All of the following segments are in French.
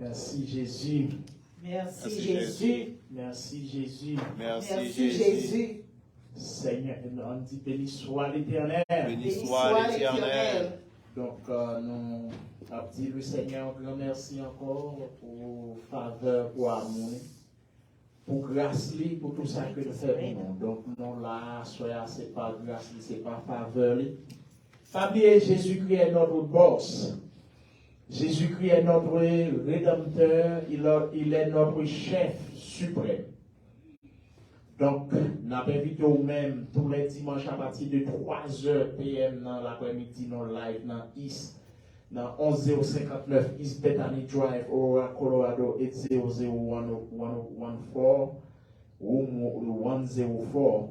Merci Jésus. Merci Jésus. Merci Jésus. Merci Jésus. Seigneur, on dit béni soit l'Éternel. Béni soit l'Éternel. Donc, nous avons dit le Seigneur, grand merci encore pour faveur, pour amour, pour grâce, pour tout ça que nous faisons. Donc, nous là, soyez c'est pas grâce, c'est pas faveur. Famille, Jésus-Christ est notre boss. Jésus-Christ est notre rédempteur, il est notre chef suprême. Donc, nous avons invité nous-mêmes tous les dimanches à partir de 3h PM dans l'après-midi, dans live, dans East, dans 11059 East Bethany Drive, Aurora, Colorado, 800-1014 ou 104.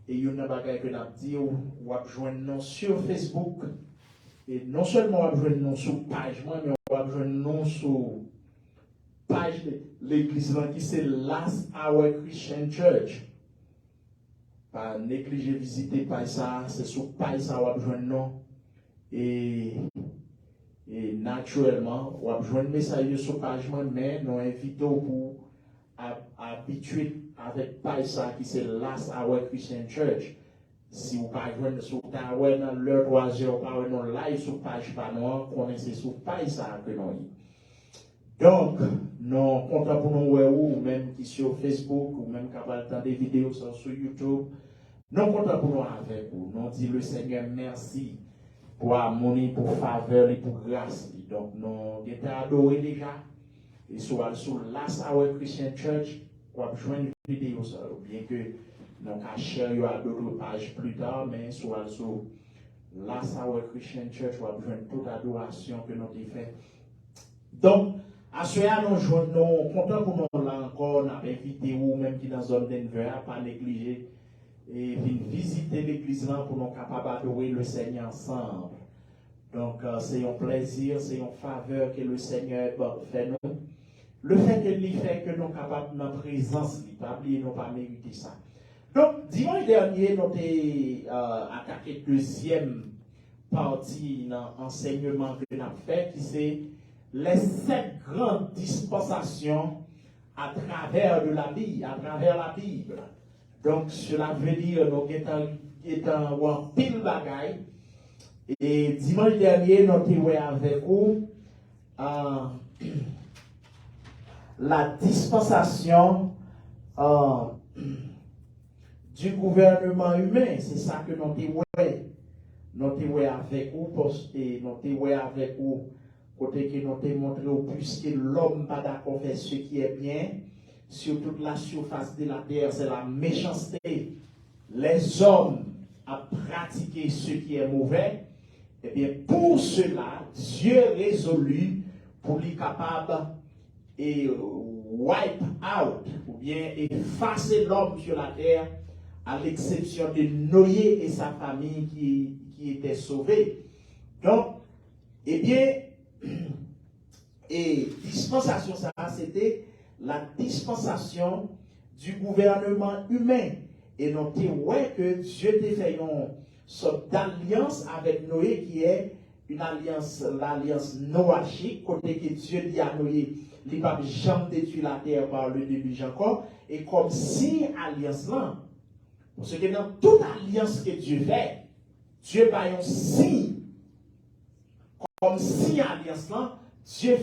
Et il y a une bagaille que nous avons dit, vous avez joindre sur Facebook. Et non seulement vous avez joindre sur page, mais vous avez joindre sur page de l'église qui c'est Last Hour Christian Church. Pas négliger visiter page ça, c'est sur page ça vous avez joindre et naturellement vous avez joindre message sur page mais nous invitons pour habituer avec page ça qui c'est Last Hour Christian Church. Si vous pas joindre sur ta ouais dans l'heure 3h pas non live sur page pas non connaissez sur page ça que nous. Donc nous comptons pour nous ou même qui sur Facebook ou même capable de des vidéos sur YouTube. Nous comptons pour nous avec vous. Nous dit le Seigneur merci pour amour, pour faveur et pour grâce. Donc nous étions adorés déjà. Et sur Last Hour Christian Church, pour joindre une vidéo ça bien que nous avons à d'autres pages plus tard, mais sur Last Hour Christian Church, nous avons toute adoration que nous avons fait. Donc, à ce moment nous sommes contents pour nous là encore, nous avons invité vous, même qui dans la zone Denver, à ne pas négliger et visiter l'église là pour nous capables d'adorer le Seigneur ensemble. Donc, c'est un plaisir, c'est une faveur que le Seigneur fait nous. Le fait qu'il fait que nous sommes capables de notre présence, il ne pas oublier, nous pas mériter ça. Donc, dimanche dernier, nous avons attaqué la deuxième partie dans l'enseignement que nous avons fait, qui c'est les 7 grandes dispensations à travers la Bible. Donc, cela veut dire nous étant en pile bagaille. Et dimanche dernier, nous avons avec vous la dispensation du gouvernement humain. C'est ça que nous avons avec vous, et nous avons avec vous, côté que nous avons montré au plus que l'homme pas d'accord fait ce qui est bien, sur toute la surface de la terre, c'est la méchanceté. Les hommes à pratiquer ce qui est mauvais. Et bien, pour cela, Dieu résolut pour lui capable et wipe out, ou bien effacer l'homme sur la terre, à l'exception de Noé et sa famille qui étaient sauvés. Donc, eh bien, et dispensation, ça, c'était la dispensation du gouvernement humain. Et notez, ouais, que Dieu t'a fait une sorte d'alliance avec Noé qui est une alliance, l'alliance noachique, côté que Dieu dit à Noé, il ne va jamais détruire la terre par le début Jacob, et comme si alliance là, parce que dans toute alliance que Dieu fait, Dieu va un signe, comme si alliance là, Dieu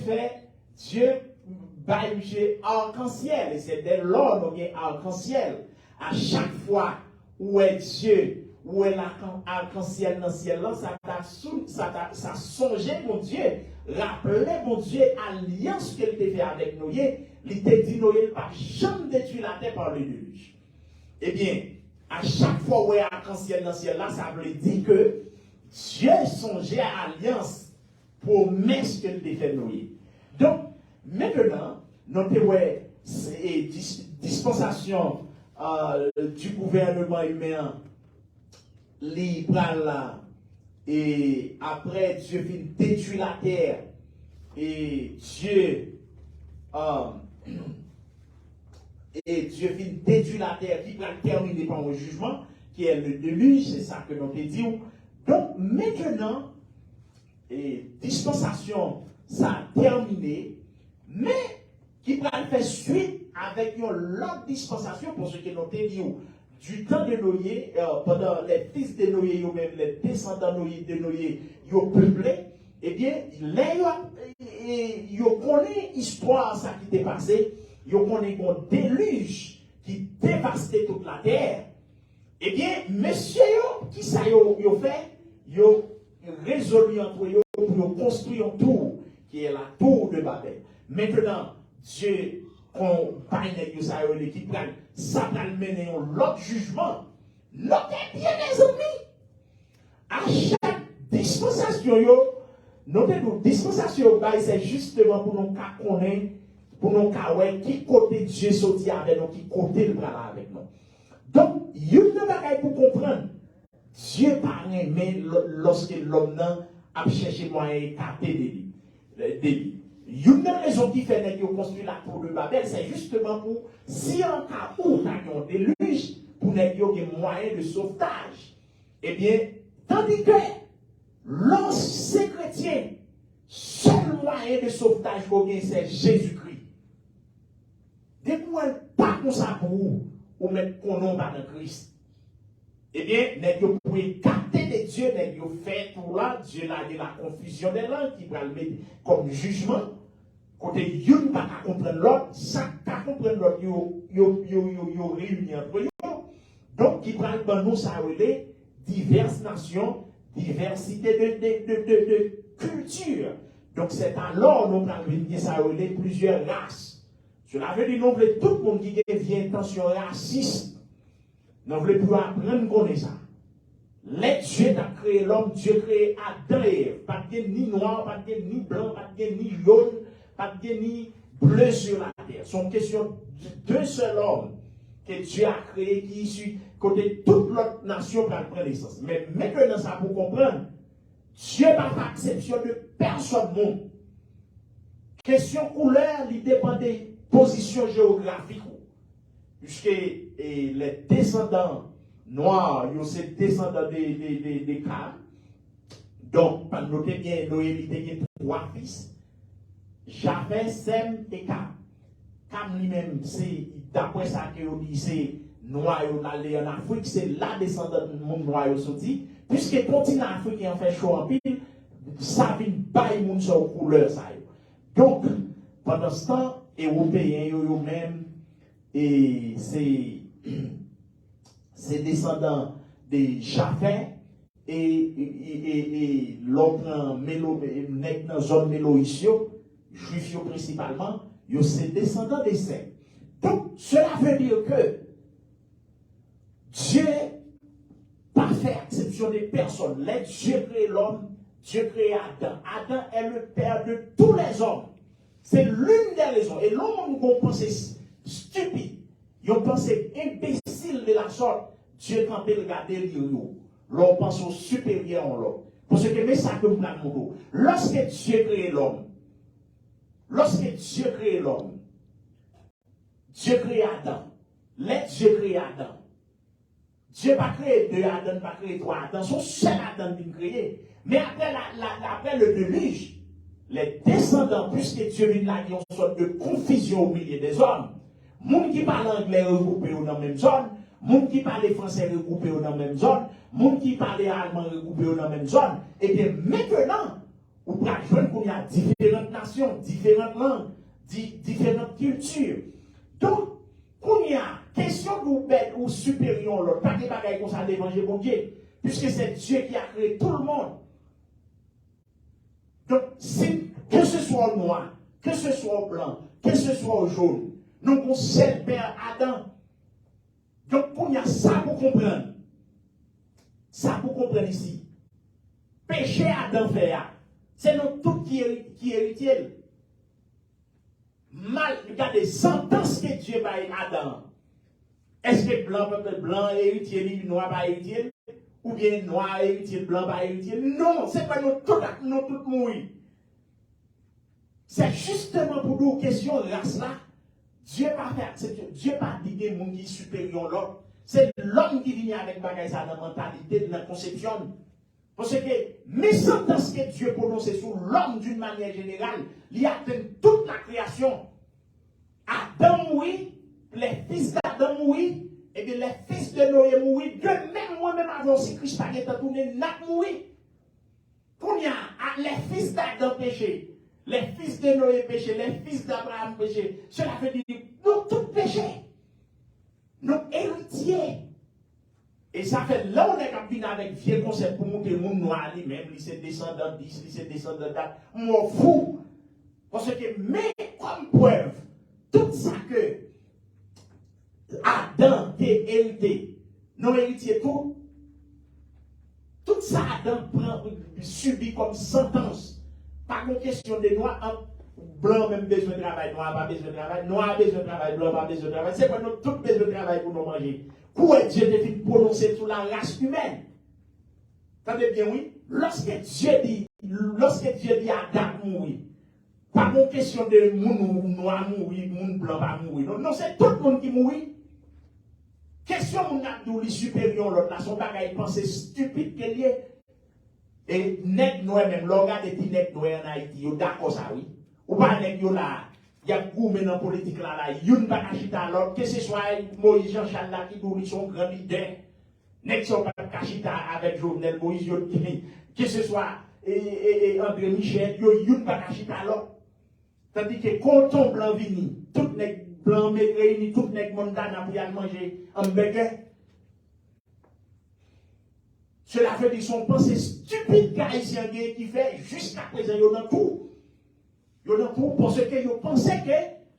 va un arc-en-ciel, et c'est dès lors qu'il y a arc-en-ciel. À chaque fois où est Dieu, où est l'arc-en-ciel dans le ciel, là, ça songé, mon Dieu, rappelez, mon Dieu, alliance qu'il t'a fait avec Noé, il t'a dit, Noé, pas jamais détruire la terre par le déluge. Eh bien, à chaque fois où est arc-en-ciel dans le ciel, là, ça veut dire que Dieu songeait à alliance pour promesse qu'il t'a fait Noé. Donc, maintenant, notre dispensation du gouvernement humain libre là et après Dieu vient détruire la terre et Dieu vient détruire la terre qui va terminer par un jugement qui est le déluge, c'est ça que nous te disons. Donc maintenant, et dispensation ça a terminé. Mais qui va faire suite avec une longue dispensation pour ce qui est noté du temps de Noé, pendant les fils de Noé, même les descendants de Noé, ils ont peuplé, eh bien, ils connaissent l'histoire ça qui s'est passé, ils connaissent un déluge qui dévastait toute la terre. Eh bien, monsieur, qui ça yo fait? Yo résolu entre eux pour construire une tour, qui est la tour de Babel. Maintenant, Dieu, compagne ça qui prend, ça va mener un autre jugement. Notez bien, les amis, à chaque dispensation, dispensation, c'est justement pour nous connaître, pour nous connaître qui côté Dieu sorti avec nous, qui côté le bras avec nous. Donc, il y a une bagaille pour comprendre. Dieu pas aimé lorsque l'homme a cherché moyen de capter des lui. Une raison qui fait que construit la tour de Babel, c'est justement pour, si en cas où il y a un déluge, pour qu'il y ait moyen de sauvetage. Eh bien, tandis que l'ancien chrétien, seul moyen de sauvetage qu'on a, c'est Jésus-Christ. Depuis pas comme ça pour vous, ou mettre qu'on n'a pas dans Christ. Eh bien, vous pouvez capter de Dieu, vous fait tout là, Dieu a dit la confusion des langues qui va le mettre comme jugement. Côté yon pas comprendre l'autre, ça pas comprendre l'autre, yo réuni entre eux. Donc, qui parle de nous, ça relève diverses nations, diversité de cultures. Donc, c'est alors nous parlons de ça relève plusieurs races. Cela veut dire que nous voulons tout le monde qui vient intention raciste. Nous voulons plus apprendre à connaître ça. Les Dieu a créé l'homme, Dieu a créé Adam et Ève. Pas de ni noir, pas de ni blanc, pas de ni jaune, pas de ni bleu sur la terre. C'est une question d'un seul homme que Dieu a créé qui est issu côté toute l'autre nation qui a pris naissance. Mais maintenant, ça pour comprendre, Dieu n'a pas exception de personne monde. Question couleur, il dépend des positions géographiques. Puisque les descendants noirs, c'est les descendants des Cam. Donc, par noter bien, Noé, il a 3 fils. Japheth, Sem et Cam. Cam lui-même, c'est, d'après ça que dit, c'est noir, il allé en Afrique, c'est la descendant du monde noir, sorti. Puisque le continent africain fait chaud en pile, ça vient bailler moun sur couleur ça. Donc, pendant ce temps, les Européens, eux-mêmes, et c'est descendants de Japheth et l'autre dans la zone méloïsio, juifs principalement, c'est descendants de Sem. Donc, cela veut dire que Dieu n'a pas fait exception des personnes. Là, Dieu crée l'homme, Dieu crée Adam. Adam est le père de tous les hommes. C'est l'une des raisons. Et l'homme qu'on pense stupide, ils ont pensé imbécile de la sorte. Dieu quand il regarde l'eau, l'on pense au supérieur en l'homme. Parce que mais ça que vous l'avez montré. Lorsque Dieu crée l'homme, Dieu crée Adam. Let Dieu crée Adam. Dieu va créer 2 Adam, va créer 3 Adam. Son seul Adam qui créé. Mais après le déluge, les descendants, puisque Dieu vient là, il y a une sorte de confusion au milieu des hommes. Moun qui parle anglais regroupés dans la même zone, moun qui parle français regroupés dans la même zone, moun qui parle allemand regroupés dans la même zone. Et bien maintenant, vous pouvez voir qu'il y a différentes nations, différentes langues, différentes cultures. Donc, quand il y a question de bête ou supérieur, l'autre, pas de bagaille comme ça d'évangile pour Dieu, puisque c'est Dieu qui a créé tout le monde. Donc, que ce soit noir, que ce soit blanc, que ce soit jaune, nous avons seul père Adam. Donc, pour y a ça pour comprendre. Ça pour comprendre ici. Péché Adam fait, c'est nous tout qui héritiers. Mal, regardez, sentence que Dieu va à Adam. Est-ce que blanc héritier, noir pas héritier? Ou bien noir héritier, blanc pas héritier? Non, c'est pas nous tout mourir. C'est justement pour nous question race là. Dieu pas fait accepter, Dieu pas dit que monde qui est supérieur à l'autre. C'est l'homme qui vient avec bagaille ça dans la mentalité, dans la conception. Parce que mes sentences que Dieu prononce sur l'homme d'une manière générale, il atteint toute la création. Adam mourit, les fils d'Adam mourit, et bien les fils de Noé mourit, de même moi-même avant si Christ n'a pas tourné, n'a mouri. Combien les fils d'Adam péché, les fils de Noé péché, les fils d'Abraham péché, cela veut dire nous tous péché, nous héritiers. Et ça fait là on est capable avec vieux concept pour monter le monde noir lui-même, il s'est descendant 10, il s'est descendant 4, moi fou. Parce que, mais comme preuve, tout ça que Adam a hérité, non héritier tout ça Adam subit comme sentence. Pas une question de noir, blanc même besoin de travail, noir pas besoin de travail, noir besoin de travail, blanc pas besoin de travail. C'est pas nous tous besoin de travail pour nous manger. Pourquoi Dieu défini prononcer sur la race humaine? Entendez bien, oui? Lorsque Dieu dit Adam mourir, pas une question de moun noir mourir, moun blanc pas mourir. Non, c'est tout le monde qui mourit. Question moun abdouli supérieur, l'autre là, son bagage pensée stupide qu'elle y est. Et nèg noir même, l'organe des nèg noir en Haïti, yo d'accord ça, oui. Ou pas nèg yo là, y a goumé dans la politique là, yon pas kachita l'autre, que ce soit Moïse Jean-Charles là qui douli son grand leader, nèg son pas kachita avec Jovenel Moïse, yon que ce soit André Michel, yon pas kachita l'autre. Tandis que quand on blanc vini, tout nèg blanc réuni, tout nèg mondana pour y aller manger un burger. Cela fait dire son pensée stupide qu'Haïtien qui fait jusqu'à présent, il y a tout. Il y a tout parce que ils pensaient que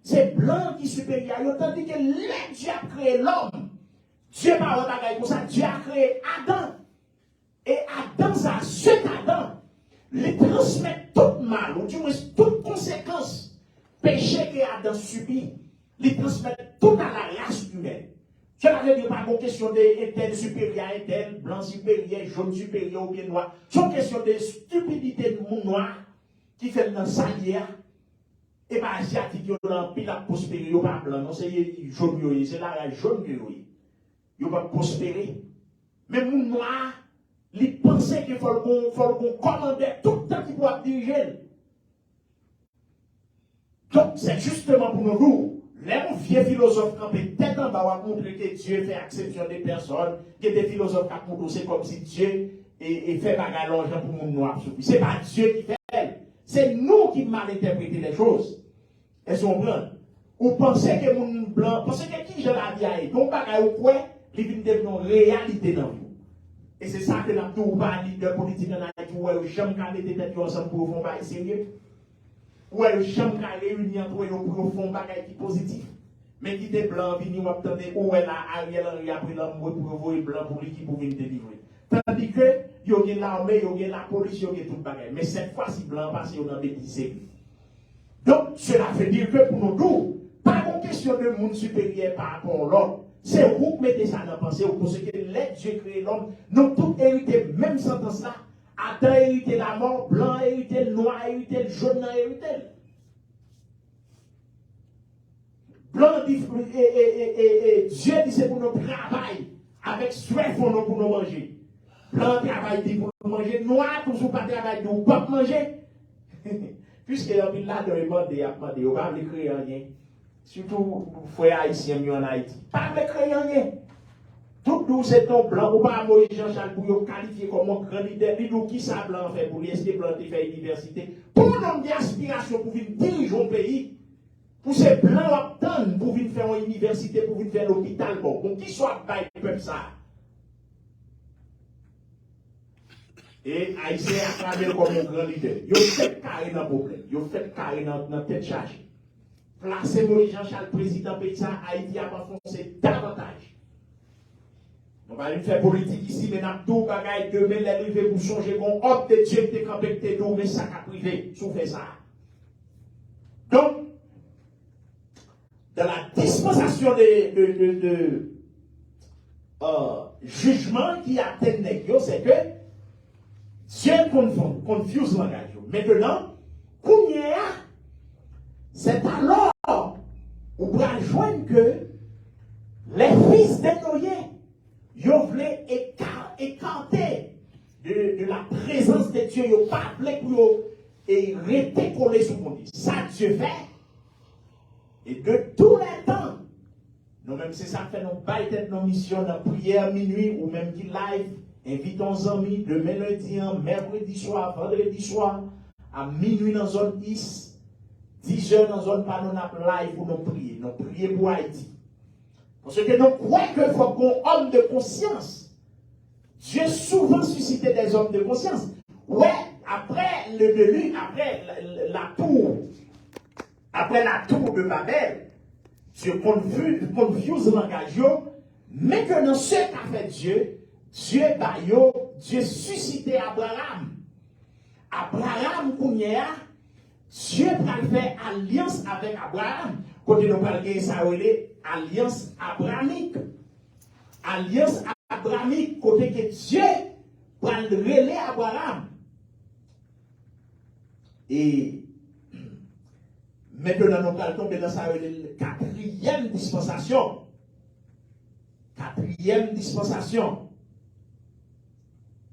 c'est blanc qui est supérieur. Tandis que Dieu a créé l'homme. Dieu n'a pas regardé comme ça. Dieu a créé Adam. Et Adam, ça, cet Adam, il transmet tout mal, ou du moins toute conséquence, péché que Adam subit, il transmet tout à la race humaine. Cela veut dire pas une question de tel supérieur, tel blanc supérieur, jaune supérieur ou bien noir. C'est une question de stupidité de monde noir qui fait dans sa lière. Et pas asiatique, il y a un pile à prospérer, il n'y a pas blanc, non, c'est jaune, c'est la race jaune que il n'y a pas prospérer. Mais le monde noir, il pensait qu'il faut qu'on commande tout le temps qu'il doit diriger. Donc, c'est justement pour nous. Les vieux philosophes campés tête en bas ont montré que Dieu fait exception des personnes, que des philosophes qui ont c'est comme si Dieu fait bagarre l'argent pour le monde noir. Ce n'est pas Dieu qui fait, c'est nous qui mal interprétons les choses. Elles sont blanches. Ou pensez que le monde blanc, pensez que qui je l'ai dit, ton bagarre ou quoi, il vient devenir une réalité dans vous. Et c'est ça que nous avons pas leader politique en Haïti, où elle jamais mettre tête ensemble pour faire un bail sérieux. Ou elle jamais réunir pour faire un bagage qui positif. Mais qui était blanc, vini ou attendez, où elle a Ariel Henry après l'amour pour envoyer blanc pour lui qui pour venir délivrer. Tandis que, il y a l'armée, il y a la police, il y a tout le bagage. Mais cette fois-ci, blanc passe, il y a des bêtises. Donc, cela veut dire que pour nous tous, pas une question de monde supérieur par rapport à l'autre. C'est vous qui mettez ça dans la pensée, parce que les Dieu créé l'homme, nous tous hérité même sentence là. Adam hérité la mort, blanc hérité, noir hérité, jaune hérité. Blanc dit, Dieu dit c'est pour nous travailler, avec soif pour nous manger. Blanc travaille dit pour nous manger, noir toujours pas travailler, nous pas manger. Puisque là, de demander, on va pas créer rien. Surtout, frères haïtiens en Haïti. Pas de créer rien. Tout d'où c'est ton blanc, ou pas Moïse Jean-Charles pour qualifier comme un grand leader, puis nous qui ça blanc fait pour lui, est-ce que blanc fait université? Pour nous, des aspirations pour venir diriger un pays, pour ces blancs obtenir, pour venir faire une université, pour venir faire l'hôpital, bon, pour qui soit pas le peuple ça. Et Haïtien a travaillé comme un grand leader. Ils ont fait carré dans le problème, ils ont fait carré dans la tête chargée. Placer Moïse Jean-Charles président pays ça, Haïti a enfoncé davantage. On va faire politique ici, mais n'a tout bagaille demain, les rivets pour changer mon homme de Dieu qui est campé, qui est mais ça a privé, si on fait ça. Donc, dans la dispensation de jugement qui atteint les gens, c'est que Dieu confuse le langage. Maintenant, c'est alors on va joindre que les fils de Noé, ils voulaient écarter de la présence de Dieu, il pas appelé pour et rester collé sur mon dit. Ça Dieu fait. Et de tous les temps, nous-mêmes, c'est ça que fait nos bails, nos missions, nos prières minuit ou même qui live. Invitons nos amis demain lundi, mercredi soir, vendredi soir, à minuit dans la zone Is, 10h dans la zone Panonap live pour nous prier. Nous prier pour Haïti. Parce que nous croyons qu'il faut qu'on homme de conscience. Dieu souvent suscité des hommes de conscience. Ouais, après le déluge, après la tour de Babel, Dieu confuse le langage, mais que dans ce qu'a fait Dieu suscité Abraham. Abraham, Dieu a fait alliance avec Abraham. Quand nous parlons de ça, alliance abrahamique. Alliance abrahamique, côté que Dieu prend le relais Abraham. Et maintenant, nous allons tomber dans sa quatrième dispensation. Quatrième dispensation.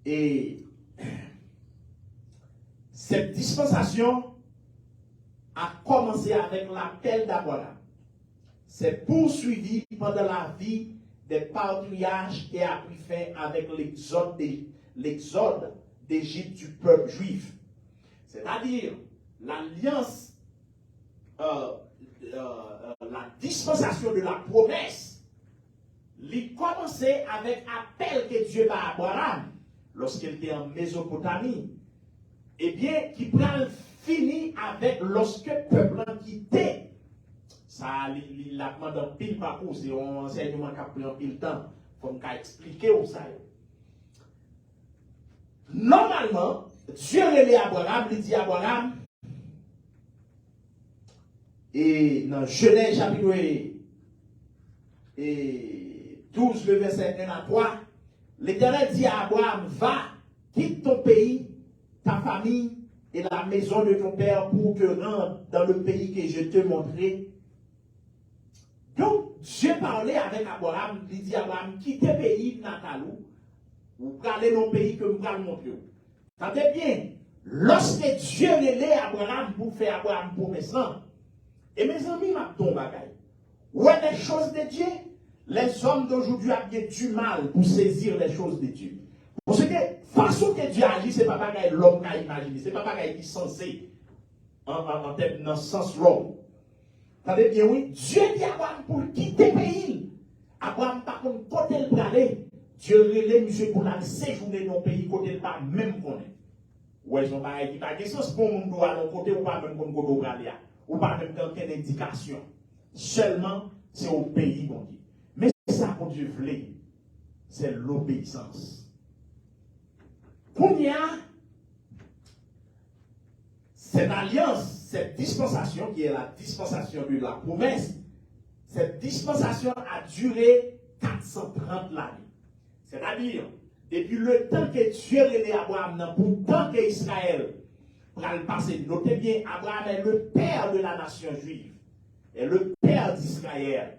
Et cette dispensation a commencé avec l'appel d'Abraham. C'est poursuivi pendant la vie des patriarches et a pris fin avec l'exode d'Égypte du peuple juif. C'est-à-dire l'alliance, la dispensation de la promesse, il commençait avec l'appel que Dieu a à Abraham lorsqu'il était en Mésopotamie. Eh bien, qui prend fini avec lorsque le peuple a quitté. Ça, il a demandé un pile parcours, c'est un enseignement qui a pris un pile temps. Il faut expliquer où ça est. Normalement, Dieu relève Abraham, il dit à Abraham, et dans Genèse chapitre 12, le verset 1 à 3, l'Éternel dit à Abraham, va, quitte ton pays, ta famille et la maison de ton père pour te rendre dans le pays que je te montrerai. Donc, Dieu parlait avec Abraham, il dit à Abraham, quitte le pays natalou, ou aller dans le pays que nous allons montrer. Entendez bien, lorsque Dieu relève Abraham pour faire Abraham promesse, et mes amis, m'a ton bagaille. Ouais, les choses de Dieu, les hommes d'aujourd'hui ont bien du mal pour saisir les choses de Dieu. Parce que façon que Dieu agit, ce n'est pas bagaille l'homme qui a imaginé, ce n'est pas bagaille qui est censé en termes dans le sens l'homme. Entendez bien, oui, Dieu dit à Abraham pour quitter le pays. Abraham, par contre, côté le aller, Dieu relève monsieur pour aller séjourner dans le pays, côté le pas même qu'on est. Ouais, ils ont pas dit, pas de sens pour mon doigt dans côté ou pas même qu'on doit aller. Ou pas même quelqu'un indication. Seulement, c'est au pays, mon Dieu. Mais ça, qu'on Dieu voulait, c'est l'obéissance. Combien cette alliance, cette dispensation, qui est la dispensation de la promesse, cette dispensation a duré 430 l'année. C'est-à-dire, depuis le temps que Dieu relève Abraham, pour le temps qu'Israël va le passer, notez bien, Abraham est le père de la nation juive, est le père d'Israël.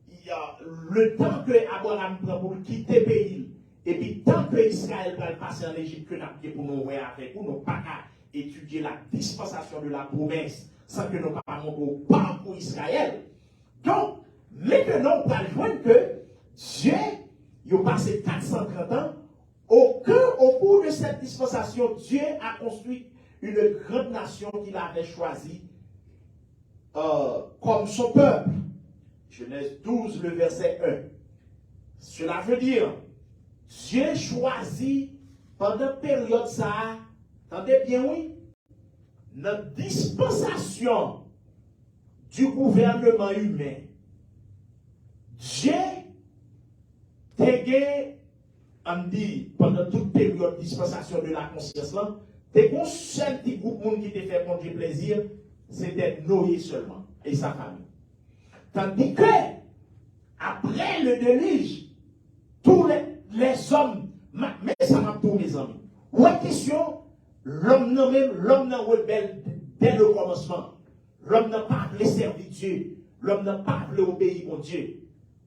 Il y a le temps que Abraham prend pour quitter le pays, et puis tant que Israël va le passer en Égypte, que nous avons pour nous voir avec nous, nous pas étudier la dispensation de la promesse sans que nous ne parlions pas pour Israël. Donc, maintenant, on va joindre que Dieu, il a passé 430 ans, au cours de cette dispensation, Dieu a construit une grande nation qu'il avait choisie comme son peuple. Genèse 12, le verset 1. Cela veut dire, Dieu choisit pendant une période ça, attendez bien oui, notre dispensation du gouvernement humain, Dieu t'aigué, on dit, pendant toute période de dispensation de la conscience là, t'es un seul petit groupe monde qui t'a fait prendre plaisir, c'était Noé seulement et sa famille. Tandis que, après le déluge, tous les hommes, mais ça m'a tous mes amis. Ouais, question, l'homme n'a rebelle dès le commencement. L'homme n'a pas voulu servir Dieu. L'homme n'a pas voulu obéir au Dieu.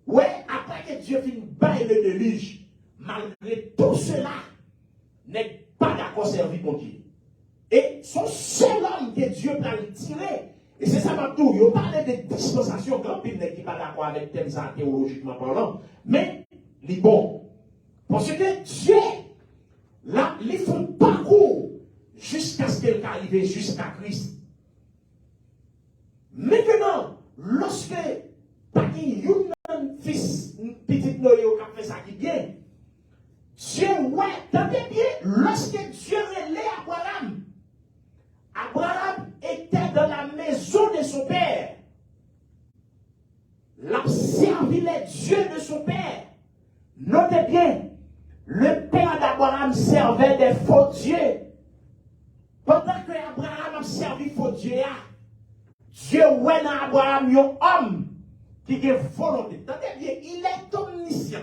Ouais, après que Dieu finit bailler le déluge, malgré tout cela, n'est pas d'accord servir mon Dieu. Et son seul homme que Dieu va le tirer. Et c'est ça m'a tout. Il parle de dispensation, grand pile qui n'est pas d'accord avec thème ça théologiquement parlant. Mais, il est bon. Parce que Dieu, là, ils font parcours jusqu'à ce qu'elle arrive jusqu'à Christ. Maintenant, lorsque pas un fils, petit Noé qui a fait ça qui bien, Dieu, ouais, tendez bien, lorsque Dieu relève Abraham, Abraham était dans la maison de son père. L'a servi les dieux de son père. Notez bien, le père d'Abraham servait des faux dieux. Pendant que Abraham a servi faux dieux, Dieu ouais dans Abraham un homme qui a volonté. Notez bien, il est omniscient.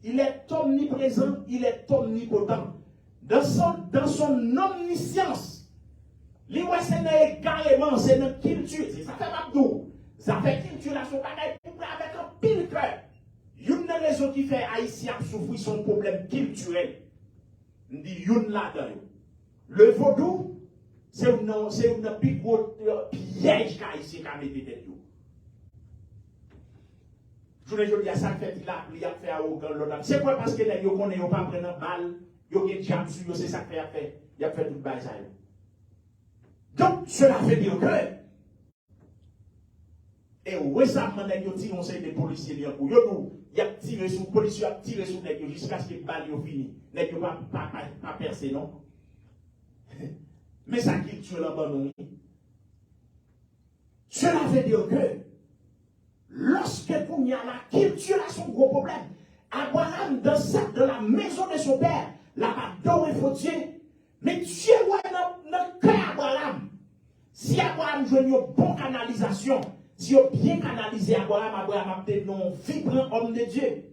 Il est omniprésent, il est omnipotent. Dans son omniscience, li ouais c'est carrément, c'est dans culture. Ça fait Mabdou. Ça fait culture là, son bagage avec un pile cœur. Une des raisons qui fait Haïtien souffrir son problème culturel. On dit une là-dedans. Le vaudou, c'est une plus gros piège qu'Haïtien qui a mis tête. Je vous dis à ça fait là, il a fait à aucun l'autre. C'est quoi parce que les gens ne pas prendre balle, ils ont des jambes sur c'est ça qu'il a fait. Il a fait tout le bail ça. Donc, cela veut dire que, et récemment, il y a tiré conseil des policiers, il a tiré sur les policiers, il a tiré sur les gens jusqu'à ce que les balles soient finies. Les gens ne pas percer, non? Mais ça qui tue l'abandon. Cela veut dire que, lorsque il y a la culture, là, son gros problème. Abraham, dans la maison de son père, l'a pas adoré faux Dieu. Mais Dieu, ouais, dans le cœur Abraham. Si Abraham joue une bonne canalisation, si il a bien canalisé Abraham a été un vibrant homme de Dieu.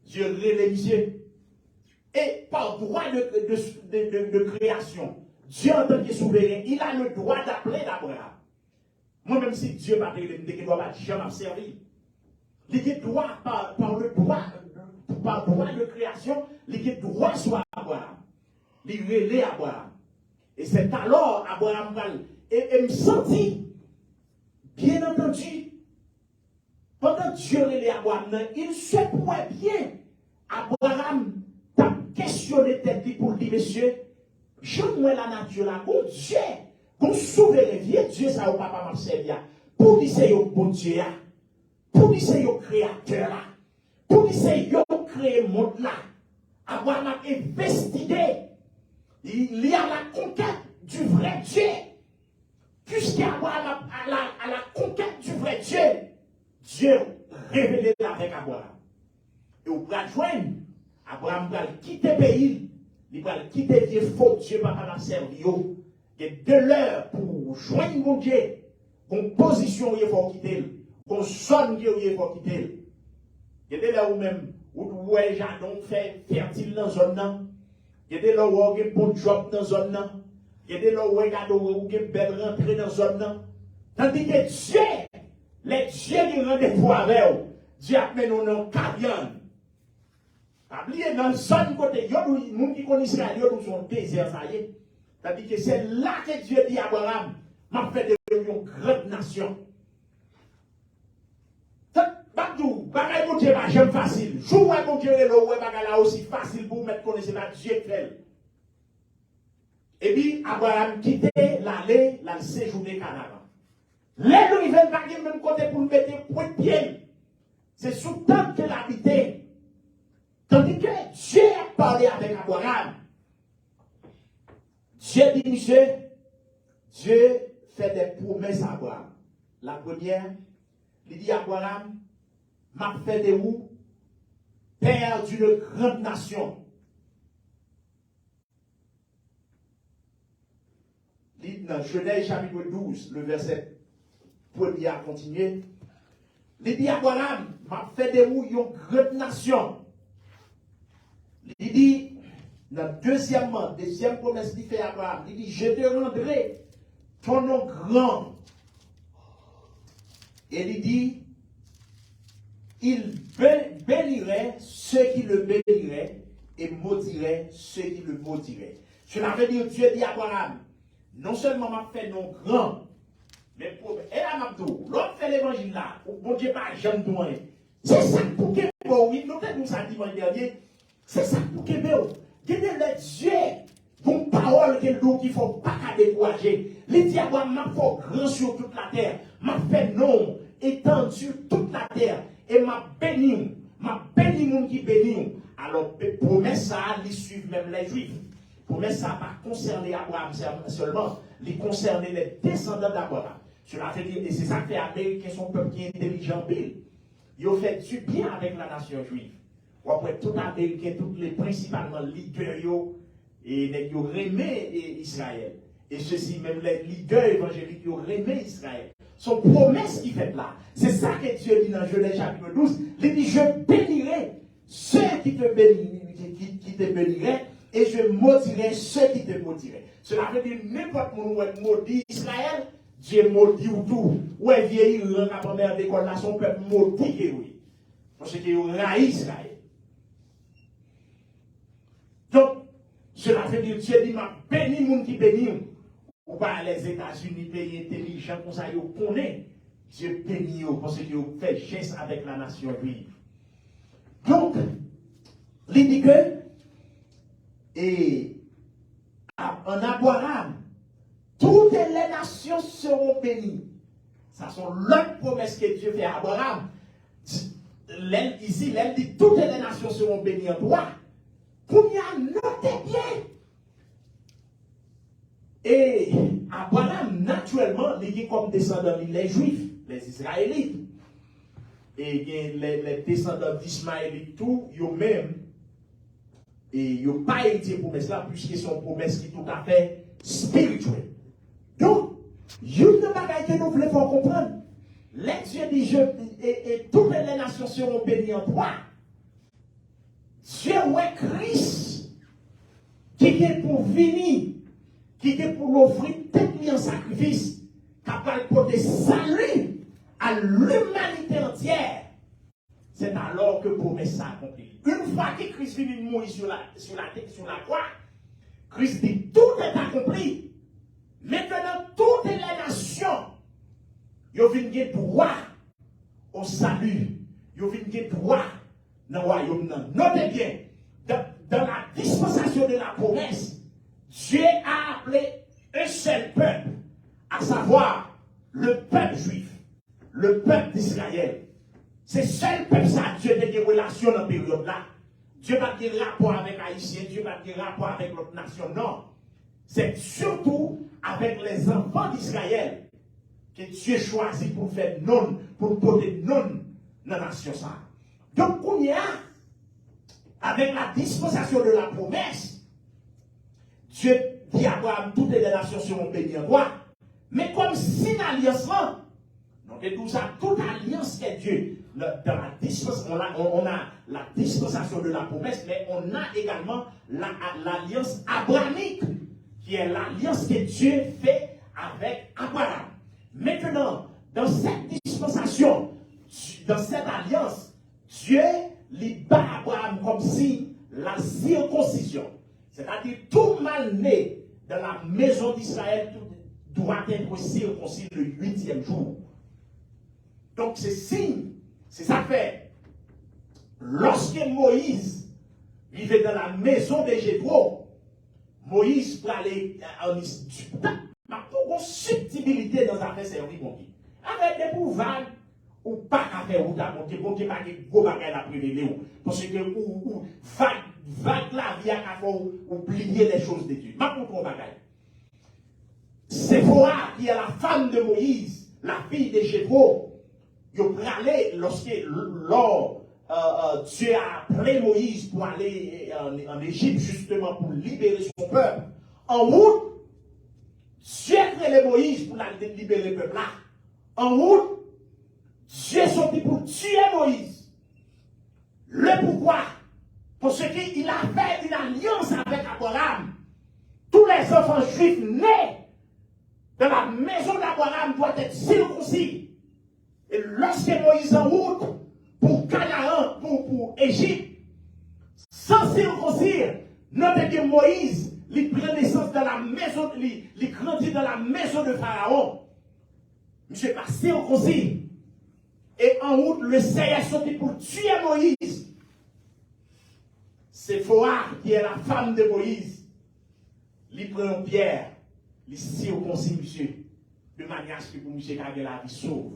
Dieu religieux. Et par droit de création, Dieu en tant que souverain, il a le droit d'appeler d'Abraham. Moi-même, si Dieu m'a dit que je ne dois pas jamais servir, il doit, par droit de création, il doit soit Abraham. Il relève Abraham. Et c'est alors Abraham va. Et me sentit, bien entendu, pendant Dieu relève Abraham, il se pourrait bien, Abraham t'a questionné tête pour dire, monsieur, je vois la nature là, bon Dieu, qu'on souverain vieux Dieu, ça au papa m'a servi, pour dire c'est un bon Dieu, pour dire c'est un créateur là, pour dire c'est un créé monde là. Abraham a investigué, il y a la conquête du vrai Dieu. Puisqu'Abraham à la conquête du vrai Dieu, Dieu révélé avec Abraham. Et au bras joindre, Abraham va quitter le pays, il va quitter Dieu faux Dieu, papa m'a servi. Il y a 2 heures pour joindre mon Dieu, une position où il faut quitter, une sonne où il faut quitter. Il y a des là où même, où les jardins fait fertile dans la zone. Il y a des là où il y a un bon job dans la zone. Il y a des gens qui ont une belle rentrée dans la zone. Tandis que Dieu, les dieux qui rendez-vous avec eux, Dieu a mis nous dans Cadian. Oubliez dans la zone côté, il y a des gens qui connaissent Israël, ils sont désert, ça y est. Tandis que c'est là que Dieu dit à Abraham, m'a fait de une grande nation. Babdou, bagaille mon Dieu, j'aime facile. Jouer mon Dieu, le bagaille là aussi facile pour mettre connaître la Dieu fait. Et puis, Abraham quittait l'aller, la séjourner Canaan. Les gens ne veulent pas même côté pour mettre point de pied. C'est sous temps qu'il habitait. Tandis que Dieu a parlé avec Abraham. Dieu dit, monsieur, Dieu fait des promesses à Abraham. La première, il dit à Abraham, m'a fait de vous, père d'une grande nation. Dans Genèse chapitre 12, le verset 1er à continuer. Il dit à Abraham, m'a fait de vous une grande nation. Il dit, dans deuxième promesse qu'il fait à Abraham, il dit, je te rendrai ton nom grand. Et il dit, il bénirait ceux qui le béniraient et maudirait ceux qui le maudiraient. Cela veut dire Dieu dit à Abraham, non seulement m'a fait non grand, mais pour et là m'a dit, l'autre fait l'évangile là, bon Dieu pas jamais doué. C'est ça pour que oui, nous nous ça dimanche dernier, c'est ça pour que Dieu bon parole qu'il faut pas décourager. Les diables m'a fait grand sur toute la terre, m'a fait nom étendu sur toute la terre et m'a béni moun qui béni. Alors promesse ça, ils suivent même les juifs. Promesse ça pas concerner Abraham seulement, il concerne les descendants d'Abraham. Cela fait dire, et c'est ça que les Américains sont un peuple qui est intelligent pile. Ils ont fait du bien avec la nation juive. Ou après tout Américain, tous les principalement leaders, et ils ont remis Israël. Et ceux-ci, même les leaders évangéliques, ils ont remis Israël. Son promesse qui fait là, c'est ça que Dieu dit dans Genèse chapitre 12. Il dit, je bénirai ceux qui te béniraient, et je maudirai ceux qui te maudiraient. Cela veut dire, n'importe où on maudit Israël, Dieu maudit ou tout. Ou est vieilli, ou la première d'école là, son peuple maudit, oui. Parce qu'il a Israël. Donc, cela veut dire, Dieu dit, m'a béni, moun qui béni. Ou pas les États-Unis, pays intelligents, comme ça, ils connaissent. Dieu béni, parce qu'il fait geste avec la nation juive. Donc, il dit que, et en Abraham, toutes les nations seront bénies. Ça sont l'autre promesse que Dieu fait à Abraham. Ici, il dit toutes les nations seront bénies en toi. Combien notez bien. Et Abraham, naturellement, il est comme descendant les Juifs, les Israélites. Et les descendants d'Ismaël, tout, eux-mêmes, et ils n'ont pas été promesse là, puisque c'est une promesse qui est tout à fait spirituelle. Donc, il y a une bagaille que nous voulons faire comprendre. Les Dieu dit, et toutes les nations seront bénies en toi. Dieu est Christ, qui est pour venir, qui est pour l'offrir tellement en sacrifice, capable de porter salut à l'humanité entière. C'est alors que promesse s'accomplit. Une fois que Christ vient mourir sur la croix, Christ dit tout est accompli. Maintenant, toutes les nations, ils viennent droit au salut. Ils viennent droit dans le royaume. Notez bien, dans la dispensation de la promesse, Dieu a appelé un seul peuple, à savoir le peuple juif, le peuple d'Israël. C'est seul peuple ça, Dieu a des relations dans cette période-là. Dieu n'a pas de rapport avec Haïtiens, Dieu n'a pas de rapport avec l'autre nation, non. C'est surtout avec les enfants d'Israël que Dieu choisit pour faire non, pour porter non dans la nation. Donc, on y a, avec la dispensation de la promesse, Dieu dit à Abraham, toutes les nations seront bénies en toi. Mais comme si l'alliance, donc tout ça, toute alliance est Dieu. Dans la dispensation, on a la dispensation de la promesse, mais on a également l'alliance abrahamique, qui est l'alliance que Dieu fait avec Abraham. Maintenant, dans cette dispensation, dans cette alliance, Dieu lui bat Abraham comme si la circoncision, c'est-à-dire tout mal né dans la maison d'Israël doit être circoncis le 8e jour. Donc c'est signe, c'est ça fait. Lorsque Moïse vivait dans la maison de Jéthro, Moïse pour aller en Égypte, ma pour une subtilité dans la servir mon Dieu. Avec des pouvoirs ou pas à faire ou ta monter, bon Dieu pas de gros bagages à prélever parce que ou vague la vie à faut oublier les choses de Dieu. Ma pour ton bagage. Séphora qui est la femme de Moïse, la fille de Jéthro, il a lorsque Dieu a appelé Moïse pour aller en Égypte justement pour libérer son peuple. En route, Dieu a appelé Moïse pour libérer le peuple là. En route, Dieu est sorti pour tuer Moïse. Le pourquoi? Parce qu'il a fait une alliance avec Abraham. Tous les enfants juifs nés dans la maison d'Abraham doivent être circoncis. Et lorsque Moïse en route pour Canaan, pour Égypte, sans circoncire, notez que Moïse il prend naissance dans la maison, il grandit dans la maison de Pharaon. Monsieur passé au conseil. Et en route, le Seigneur sorti pour tuer Moïse. C'est Phora, qui est la femme de Moïse. Il prend une pierre, il circoncis monsieur, de manière à ce que pour monsieur Kagel la vie sauve.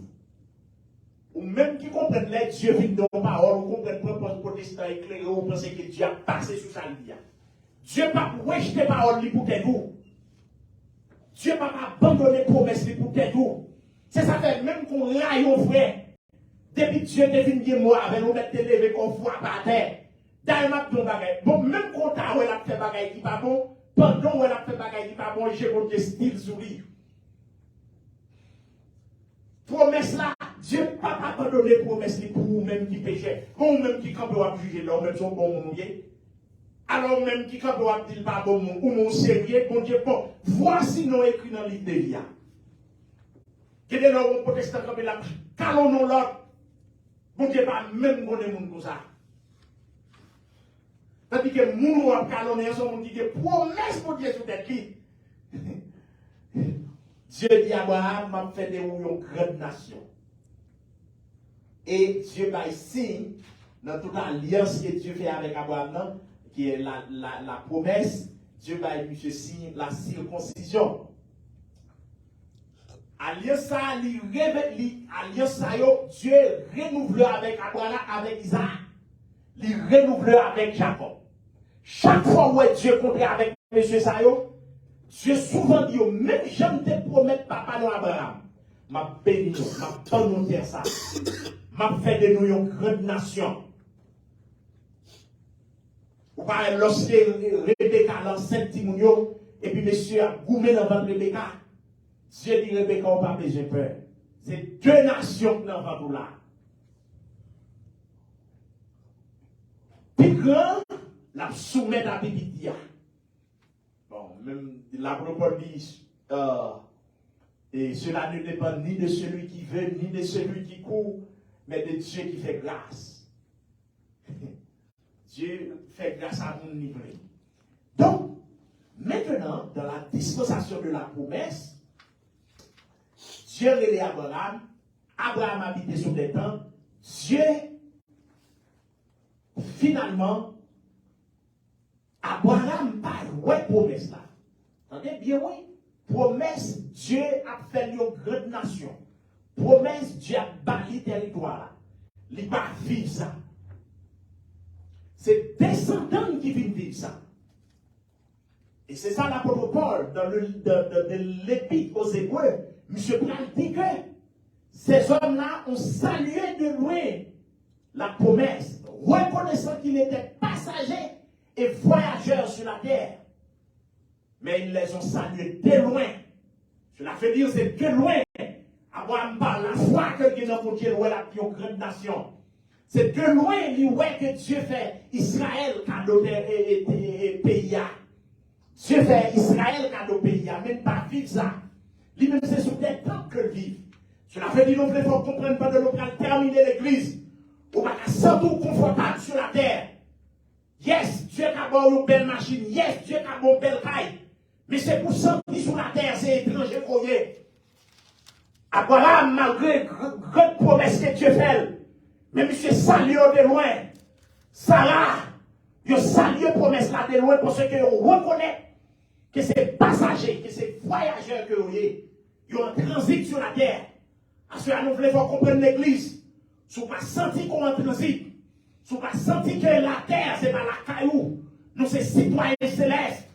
Ou même qui comprennent les Dieu vient dans la parole, ou comprennent le propos protestant éclairé, ou pensez que Dieu a passé sur sa vie. Dieu n'a pas rejeté parole pour t'aider. Dieu n'a pas abandonné promesse pour t'aider. C'est ça fait même qu'on raille au frère. Depuis Dieu te vient dire moi avec nous mettre lever qu'on voit par terre. D'ailleurs, m'a bagay. Bon, même quand on a fait bagay qui pas bon, pendant on a fait bagay qui pas bon, j'ai compté style sur lui. Promesse là, Dieu n'a pas abandonné promesse pour vous-même qui péchait. Pour vous-même qui quand vous juger là, même son bon monde. Alors même qui quand vous dire pas bon monde, ou mon sérieux, bon Dieu, bon, voici nos écrits dans le livre de l'IA. Quel est le protestant comme il a calons nous l'autre. Bon Dieu, pas même qu'on est monde comme ça. Tandis que moun wap calonner, on dit que promesse pour Dieu sur tête qui. Dieu dit à Abraham, m'a fait de vous une grande nation. Et Dieu va signe dans toute l'alliance que Dieu fait avec Abraham, qui est la promesse, Dieu va lui signe la circoncision. Alliance ça, Dieu renouvelle avec Abraham, avec Isaac. Il renouvelle avec Jacob. Chaque fois où Dieu compte avec M. Sayo, Dieu souvent dit, même j'aime te promettre papa non Abraham, m'a béni, m'a donné ça, m'a fait de nous une grande nation. Ou par lorsque Rebecca l'enceinte Timounio, et puis monsieur a goumé dans ventre Rebecca, Dieu dit Rebecca, on n'a pas besoin de peur. C'est deux nations qui n'ont pas tout là. Puis grand, la soumettre à Bibidia. Bon, même la propos dit, et cela ne dépend ni de celui qui veut, ni de celui qui court, mais de Dieu qui fait grâce. Dieu fait grâce à mon niveau. Donc, maintenant, dans la dispensation de la promesse, Dieu relève Abraham, Abraham habitait sur des temps, Dieu, finalement, Abraham pas de promesse là. Entendez bien, oui? Promesse, Dieu a fait une grande nation. Promesse, Dieu a bâti territoire là. Il ne va pas vivre ça. C'est descendants qui viennent vivre ça. Et c'est ça l'apôtre Paul, dans l'épître aux Hébreux, M. Pral dit que ces hommes-là ont salué de loin la promesse, reconnaissant qu'il était passager et voyageur sur la terre. Mais ils les ont salués de loin. Cela fait dire c'est de loin. Abraham parle la foi que Dieu n'a pas dit, la plus grande nation. C'est de loin, il voit que Dieu fait Israël cadeau et pays. Dieu fait Israël cadeau pays, même pas vivre ça. Lui-même, c'est sur des temps que vivre. Cela fait dire, il faut comprendre pas de l'opéra terminer l'église. On va se sentir confortable sur la terre. Yes, Dieu a une belle machine. Yes, Dieu a une belle caille. Mais c'est pour sentir sur la terre, c'est étranger croyé. Abraham, malgré grande promesse que Dieu fait, mais monsieur salué de loin. Sarah, il salué promesse là de loin parce que on reconnaît que c'est passager, que c'est voyageur que vous êtes. Ils ont un transit sur la terre. À ce moment-là, nous voulons comprendre l'église. Si vous ne pas senti qu'on est en transit, si vous ne pas senti que la terre, ce n'est pas la caillou, nous sommes citoyens célestes.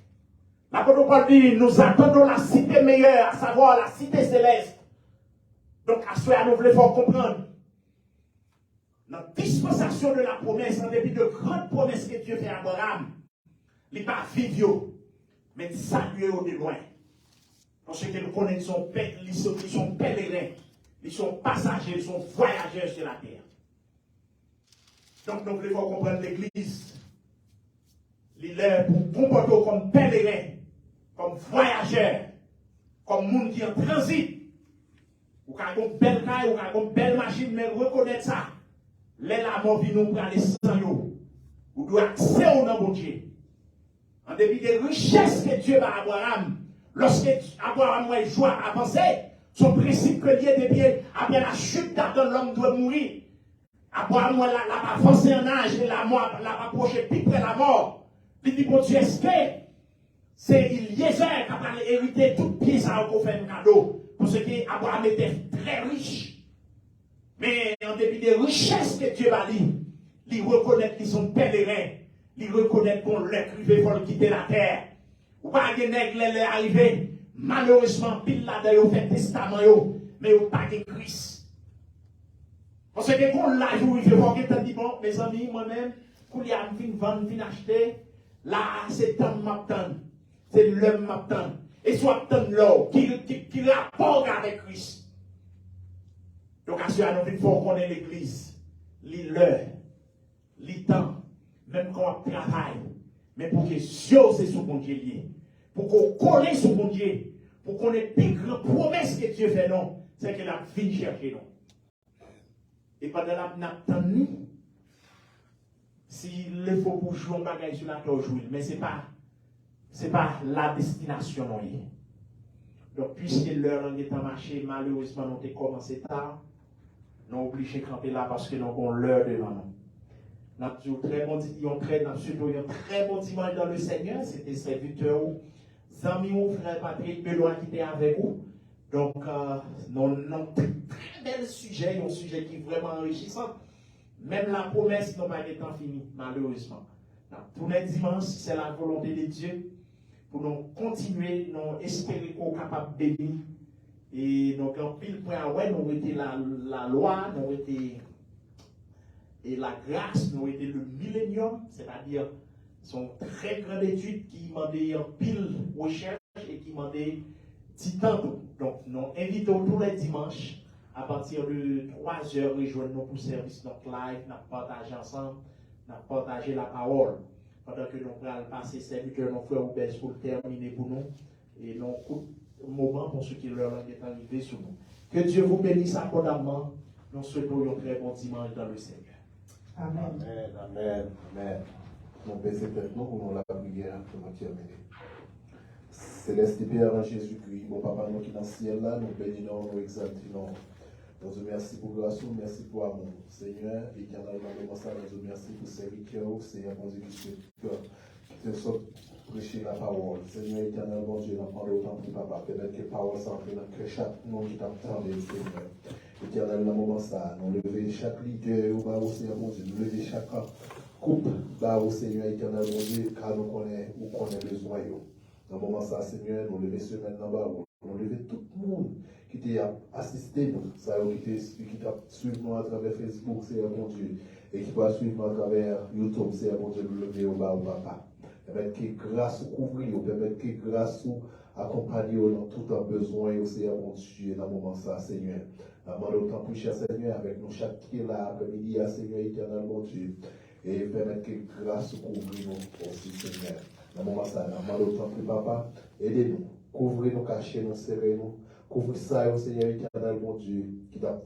L'apôtre Paul dit, nous attendons la cité meilleure, à savoir la cité céleste. Donc, à ce moment-là, nous voulons comprendre. La dispensation de la promesse, en dépit de grandes promesses que Dieu fait à Abraham, il n'est pas vivre, mais saluer au de loin. Parce que nous connaissons, ils sont pèlerins, ils sont passagers, ils sont voyageurs sur la terre. Donc nous devons comprendre l'église. Il est pour comporter comme pèlerin, comme voyageur, comme monde qui est en transit. Ou qui a une belle caille, ou qui a une belle machine, mais reconnaître ça. Les la mort vient nous prendre les sang. Ou doit accès au nom de Dieu. En dépit des richesses que Dieu va à Abraham, lorsque Abraham a joie à penser, son principe que lié depuis après la chute d'Adam, l'homme doit mourir. Abraham l'a avancé en âge et la mort l'a rapproché plus près de la mort. Il dit, bon Dieu, est-ce que c'est Eliezer qui a hérité tout pied ça pour faire un cadeau? Parce qu'Abraham était très riche. Mais en dépit des richesses que Dieu va lui, il reconnaît qu'ils sont pèlerins. Il reconnaît qu'on l'a crivé pour quitter la terre. Ou pas que nègre est arrivé. Malheureusement, pile là-dedans, il fait testament, mais il pas de Christ. Parce que quand là, il fait voir que dit, bon, mes amis, moi-même, quand il y a une vendre, une acheter, là, c'est temps m'attendre. C'est l'homme m'attendre. Et soit attendre l'or, qui rapporte avec Christ. Donc, à ce moment-là, il faut qu'on ait l'église, l'heure, le temps, même quand on travaille, mais pour que Dieu c'est sous mon Dieu lié, pour qu'on connaisse sous mon Dieu, pour qu'on ait plus grande promesse que Dieu fait non, c'est que la vie chercher non. Et pendant la n'attendons, s'il le faut pour jouer un bagage sur la terre, jouer, mais ce n'est pas la destination non. Donc puisque l'heure est en marché, malheureusement nous avons commencé tard, nous sommes obligés de camper là parce que nous avons l'heure devant nous. Nous avons très bon dimanche dans le Seigneur. C'était serviteur, amis, frère Patrick Benoît qui était avec vous. Donc, nous avons très bel sujet, un sujet qui est vraiment enrichissant. Même la promesse n'a pas été finie, malheureusement. Tous les dimanches, c'est la volonté de Dieu pour nous continuer, nous espérer qu'on est capable de bénir. Et donc, en pile point, ouais, nous été la loi, nous été. Et la grâce, nous été le millénium, c'est-à-dire son très grande étude qui demandait en pile recherche et qui demandait titan. Donc, nous invitons tous les dimanches à partir de 3 heures rejoindre-nous pour service notre live, nous partager ensemble, nous partager la parole. Pendant que nous allons passer serviteur, nos frères Oubès pour terminer pour nous. Et nous coupons un moment pour ceux qui leur langue est arrivé sur nous. Que Dieu vous bénisse abondamment. Nous souhaitons un très bon dimanche dans le Seigneur. Amen. Amen. Amen. Amen. Mon Père, c'est maintenant pour nous la prière pour nous terminer. Céleste Père en Jésus-Christ, mon Papa, nous qui dans le ciel là, nous bénissons, nous exaltons. Nous vous merci pour grâce, merci pour amour. Seigneur, éternellement, nous vous merci pour serviteur, Seigneur, mon Dieu, qui te sorte prêcher la parole. Seigneur, éternellement, Dieu, nous prendons autant pour Papa, permettre que la parole s'entre dans le cœur chaque nom qui t'attend, Seigneur. Éternel, dans le moment ça, nous lever chaque leader, au Seigneur, mon Dieu, nous lever chaque coupe, au Seigneur, éternel, mon Dieu, car nous connaissons besoin. Dans le moment ça, Seigneur, nous lever semaine dans bas, nous lever tout le monde qui t'a assisté, ça, qui t'a suivi nous à travers Facebook, Seigneur, mon Dieu, et qui va suivre nous à travers YouTube, Seigneur, mon Dieu, nous lever au bas, au papa. Permettre que grâce ou couvrir, permettre que grâce ou accompagner dans tout un besoin, Seigneur, mon Dieu, dans le moment ça, Seigneur. Nous autant pour cher Seigneur, avec nous chaque qui est là, après-midi, Seigneur éternel, mon Dieu, et permettre que grâce couvrir nous aussi, Seigneur. Dans le moment ça, nous autant pour Papa, aidez-nous, couvrez-nous, cachez-nous, serrez-nous, couvrez ça, Seigneur éternel, mon Dieu, qui t'a